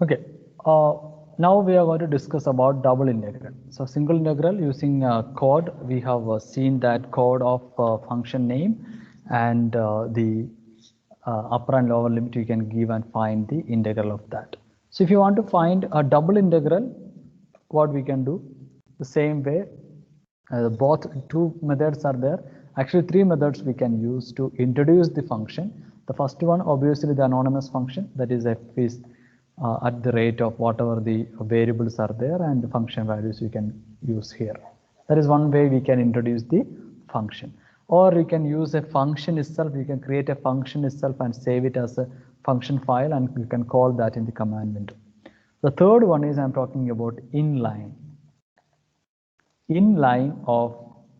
Okay. Now we are going to discuss about double integral. So single integral using chord, we have seen that chord of function name and the upper and lower limit you can give and find the integral of that. So if you want to find a double integral, what we can do the same way. Both two methods are there. Actually, three methods we can use to introduce the function. The first one, obviously, the anonymous function, that is f is at the rate of whatever the variables are there, and the function values we can use here. That is one way we can introduce the function. Or you can use a function itself. You can create a function itself and save it as a function file, and you can call that in the command window. The third one is I'm talking about inline. Inline of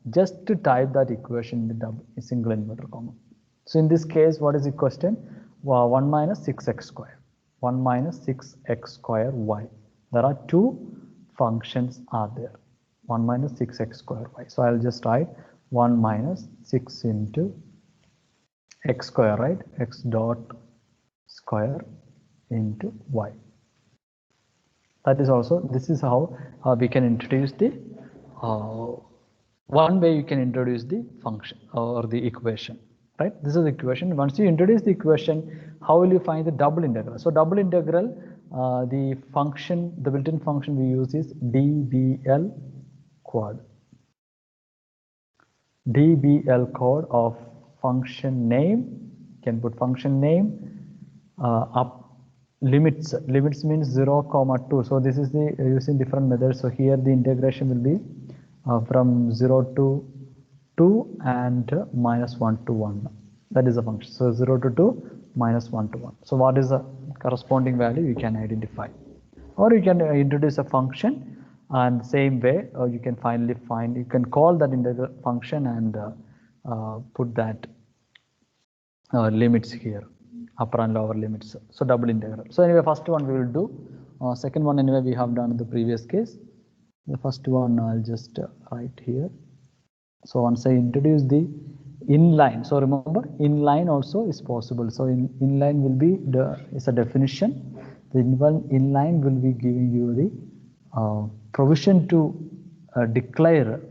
just to type that equation in the single inverter comma. So in this case, what is the question? 1 minus 6x square. 1 minus 6x square y. There are two functions are there. 1 minus 6x square y. So I'll just write 1 minus 6 into x square, right? X dot square into y. That is also, this is how we can introduce the one way you can introduce the function or the equation, right? This is the equation. Once you introduce the equation, how will you find the double integral? So double integral, the function, the built-in function we use is dbl chord. dbl chord of function name, you can put function name up limits means 0, 2. So this is the using different methods. So here the integration will be from 0 to 2 and minus 1 to 1. That is the function. So 0 to 2 minus 1 to 1. So what is the corresponding value you can identify, or you can introduce a function, and same way you can finally find, you can call that integral function and put that limits here, upper and lower limits. So double integral. So anyway, first one we will do. Second one anyway we have done in the previous case. The first one I'll just write here. So once I introduce the inline, so remember inline also is possible. So inline will be is a definition. The inline will be giving you the provision to declare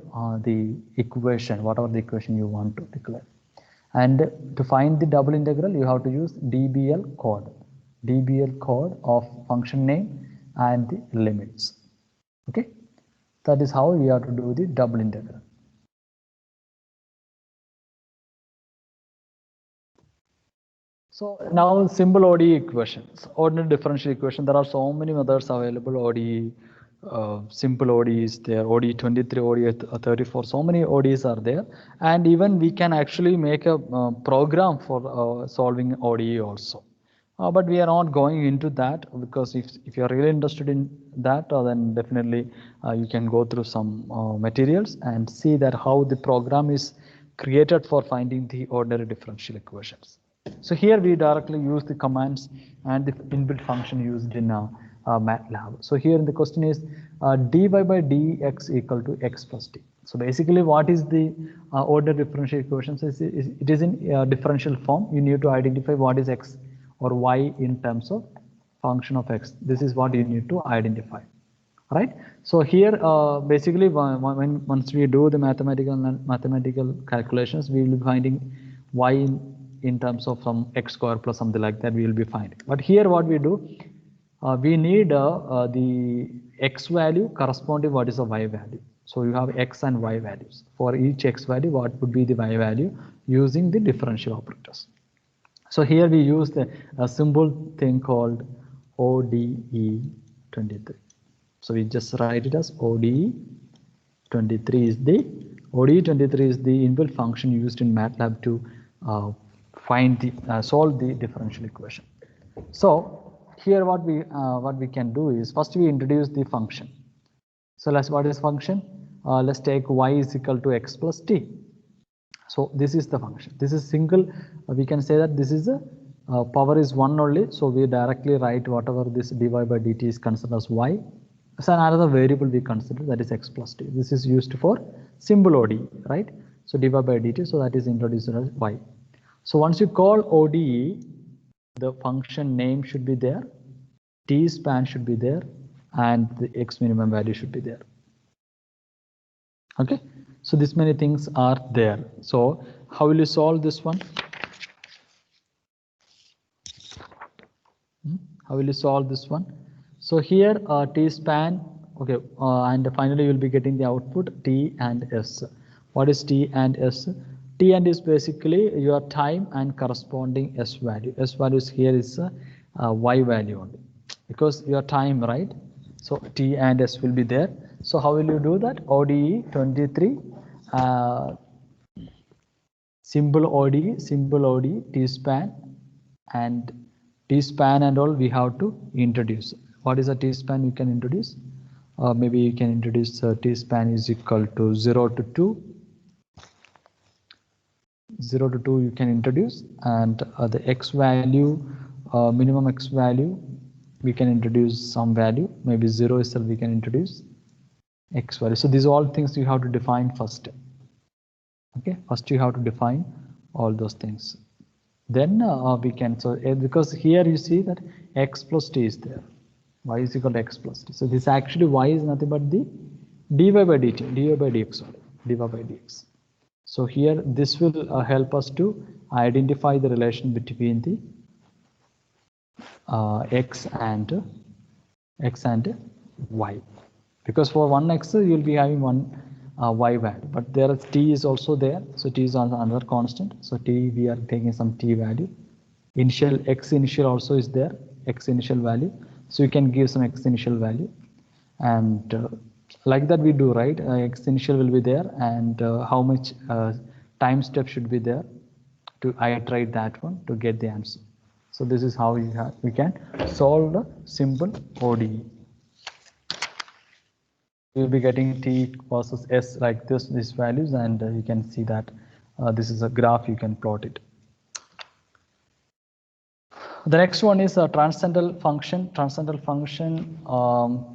the equation, whatever the equation you want to declare. And to find the double integral, you have to use dbl chord. dbl chord of function name and the limits. Okay, that is how we have to do the double integral. So now simple ODE equations, ordinary differential equation. There are so many methods available. ODE, simple ODEs there, ODE 23, ODE 34, so many ODEs are there. And even we can actually make a program for solving ODE also. But we are not going into that, because if you are really interested in that, then definitely you can go through some materials and see that how the program is created for finding the ordinary differential equations. So here we directly use the commands and the inbuilt function used in MATLAB. So here the question is dy by dx equal to x plus t. So basically what is the ordinary differential equations? It is in differential form. You need to identify what is x or y in terms of function of x. This is what you need to identify, right? So here basically once we do the mathematical calculations, we will be finding y in terms of some x square plus something like that we will be finding. But here what we do, we need the x value corresponding what is the y value. So you have x and y values. For each x value, what would be the y value using the differential operators. So here we use a simple thing called ODE 23. So we just write it as ODE 23 is the inbuilt function used in MATLAB to solve the differential equation. So here what we can do is, first we introduce the function. So what is function? Let's take y is equal to x plus t. So this is the function. This is single. We can say that this is a power is 1 only. So we directly write whatever this dy by dt is considered as y. So another variable we consider, that is x plus t. This is used for simple ODE, right? So dy by dt. So that is introduced as y. So once you call ODE, the function name should be there. T span should be there, and the X minimum value should be there. Okay, so this many things are there. So how will you solve this one? How will you solve this one? So here T span, okay, and finally you will be getting the output T and S. What is T and S? T and is basically your time and corresponding S value. S values here is Y value only, because your time, right? So T and S will be there. So how will you do that? ODE 23, symbol ODE, T span, and T span and all we have to introduce. What is a T span you can introduce? Maybe you can introduce T span is equal to 0 to 2. 0 to 2 you can introduce, and the X value, minimum X value, we can introduce some value, maybe 0 itself we can introduce X value. So these are all things you have to define first. Okay, first you have to define all those things. Then we can, so because here you see that X plus T is there. Y is equal to X plus T. So this actually Y is nothing but the dy by dt, dy by dx, dy by dx. So here this will help us to identify the relation between the X and Y. Because for one X you will be having one Y value, but there is T is also there. So T is another constant. So T, we are taking some T value. Initial X initial also is there, X initial value. So you can give some X initial value, and like that we do, right? X initial will be there, and how much time step should be there to iterate that one to get the answer. So this is how we can solve the simple ODE. You'll be getting T versus S like this, these values, and you can see that this is a graph, you can plot it. The next one is a transcendental function. Transcendental function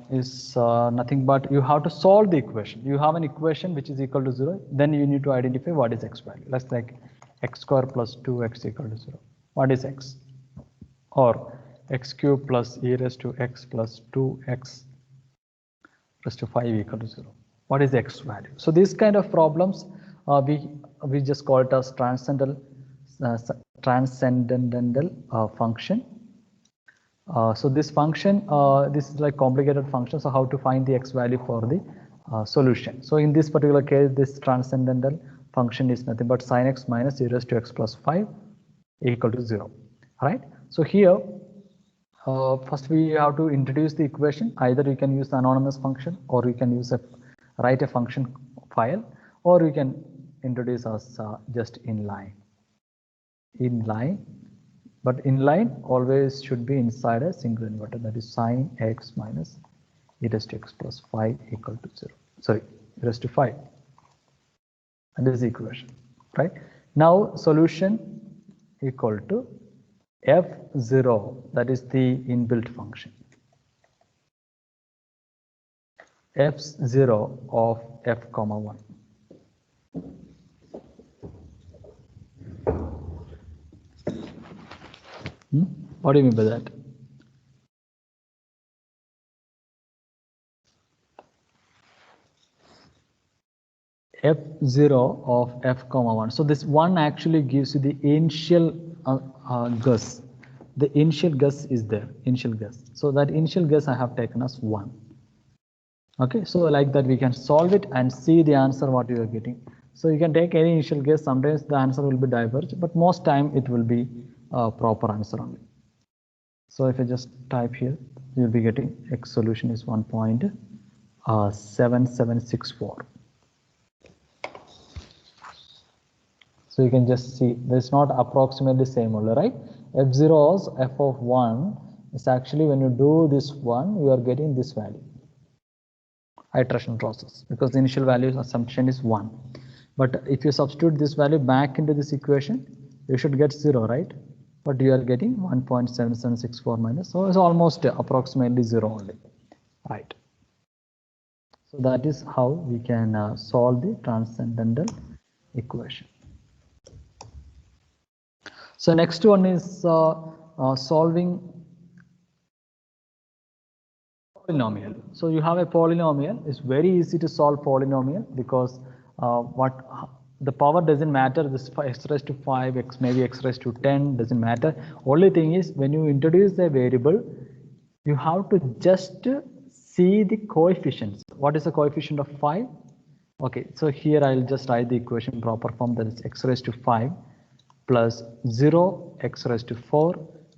is nothing but you have to solve the equation. You have an equation which is equal to 0, then you need to identify what is X value. Let's like X square plus 2X equal to 0. What is X? Or X cube plus e raised to X plus 2X raised to 5 equal to 0. What is the X value? So these kind of problems we just call it as transcendental function. So this function, this is like complicated function. So how to find the X value for the solution? So in this particular case, this transcendental function is nothing but sin X minus e raised to X plus 5 equal to 0. Right? So here, first we have to introduce the equation. Either you can use the anonymous function, or you can use write a function file, or you can introduce as just inline. But inline always should be inside a single inverter, that is sin X minus e raised to X plus 5 equal to 0. Sorry, e raised to 5. And this is the equation, right? Now solution equal to F0, that is the inbuilt function. F0 of F comma 1. What do you mean by that? F0 of F comma 1. So this 1 actually gives you the initial guess. The initial guess is there, initial guess. So that initial guess I have taken as 1. Okay, so like that we can solve it and see the answer what you are getting. So you can take any initial guess. Sometimes the answer will be diverged, but most time it will be a proper answer only. So if I just type here, you'll be getting X solution is 1.7764. So you can just see there's not approximately same only, right? F0's F of 1 is actually when you do this one, you are getting this value. Iteration process, because the initial value assumption is 1. But if you substitute this value back into this equation, you should get 0, right? But you are getting 1.7764 minus, so it's almost approximately 0 only, right? So that is how we can solve the transcendental equation. So next one is solving Polynomial. So you have a polynomial. It's very easy to solve polynomial because the power doesn't matter. This x raised to 5, x maybe x raised to 10 doesn't matter. Only thing is when you introduce a variable, you have to just see the coefficients. What is the coefficient of 5? Okay, so here I'll just write the equation proper form, that is x raised to 5 plus 0 x raised to 4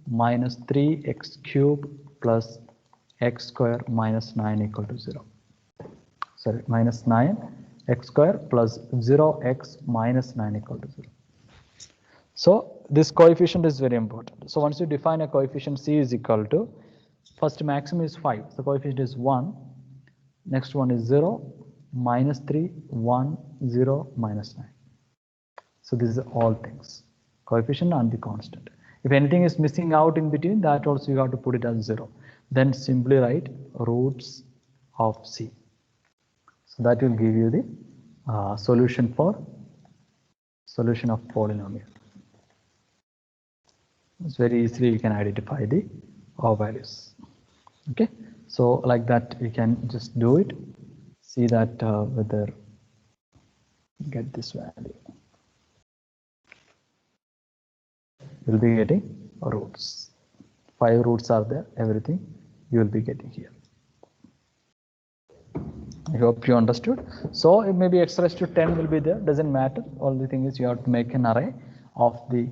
minus 3x cube plus x square minus 9 equal to 0. Sorry, minus 9 x square plus 0x minus 9 equal to 0. So this coefficient is very important. So once you define a coefficient, c is equal to, first maximum is 5, the coefficient is 1, next one is 0, minus 3, 1, 0, minus 9. So this is all things, coefficient and the constant. If anything is missing out in between, that also you have to put it as 0. Then simply write roots of c. So that will give you the solution of polynomial. It's very easily you can identify the values. Okay, so like that you can just do it. See that whether get this value. You'll be getting roots. 5 roots are there, everything you will be getting here. I hope you understood. So it maybe x raised to 10 will be there, doesn't matter. Only thing is you have to make an array of the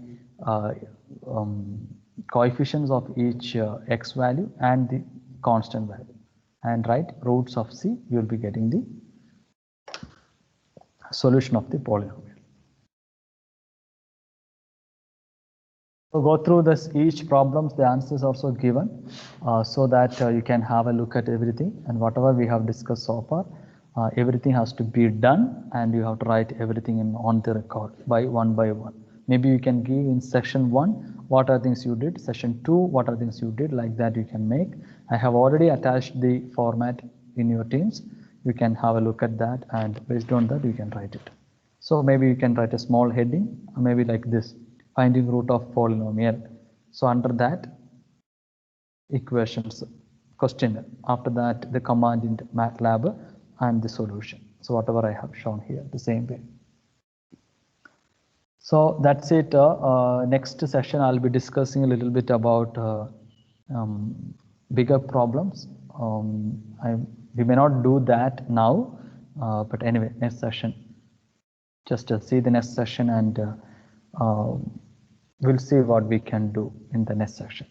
coefficients of each x value and the constant value, and write roots of c. You will be getting the solution of the polynomial. So go through this each problems, the answers also given, so that you can have a look at everything, and whatever we have discussed so far, everything has to be done, and you have to write everything on the record by one. Maybe you can give in section 1 what are things you did, section 2 what are things you did, like that you can make. I have already attached the format in your Teams. You can have a look at that, and based on that you can write it. So maybe you can write a small heading, maybe like this, finding root of polynomial. So under that, equations question, after that the command in MATLAB and the solution. So whatever I have shown here, the same way. So that's it. Next session I'll be discussing a little bit about bigger problems. We may not do that now, but anyway, next session. Just see the next session, and we'll see what we can do in the next session.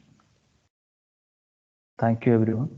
Thank you, everyone.